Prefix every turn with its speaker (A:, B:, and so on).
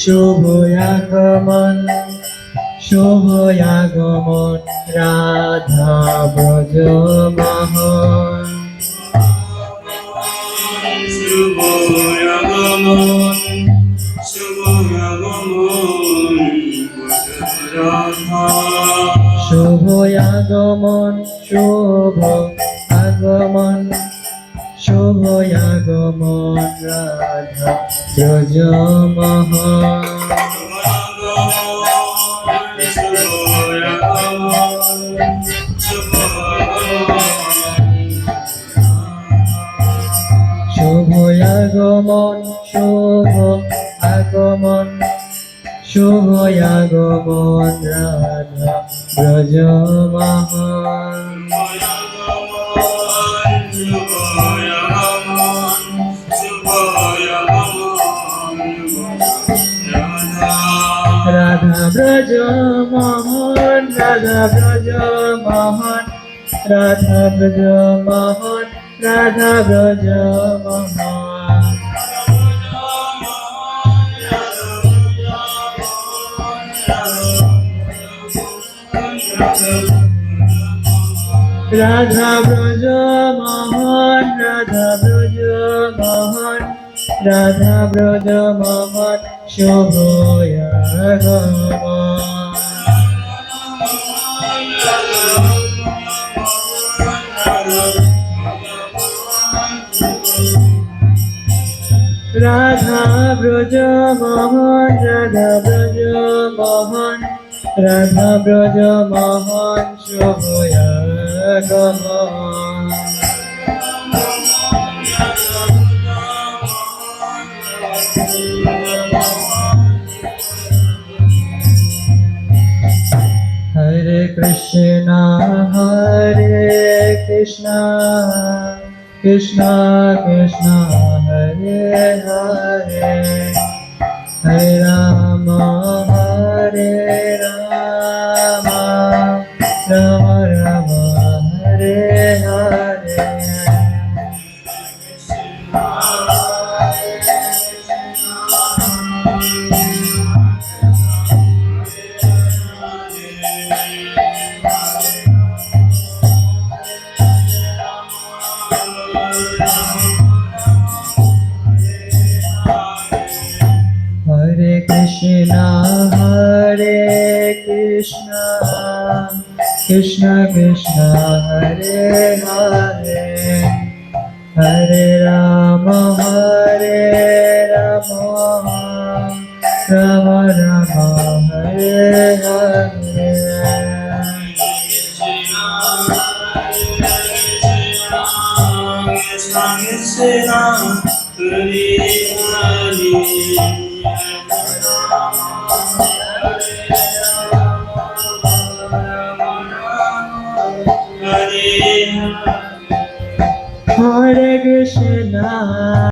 A: শুভয়াগমন শুভয়াগমন রাধা ব্রজ মোহন শুভয়াগমন শুভ আগমন শুভয়াগমন রাধা ব্রজ মোহন শুভয়াগমন শুভ আগমন শুভয়াগমন রাধা ব্রজ মোহন রাধা ব্রজ মোহন রাধা ব্রজ মোহন রাধা ব্রজ মোহন রাধা ব্রজ মোহন রাধা ব্রজ মোহন রাধা ব্রজ মোহন রাধা ব্রজ মোহন শুভয়াগমন রাধা ব্রজ মোহন রাধা ব্রজ মোহন রাধা ব্রজ মোহন শুভয়াগমন হরে Krishna Krishna Krishna Hare Hare Hare Ram Ram Ram Hare Hare Hare Krishna, Krishna Krishna, Hare Hare, Hare Rama, Rama Rama, Hare Hare. Krishna, Hare Hare. Hare Krishna.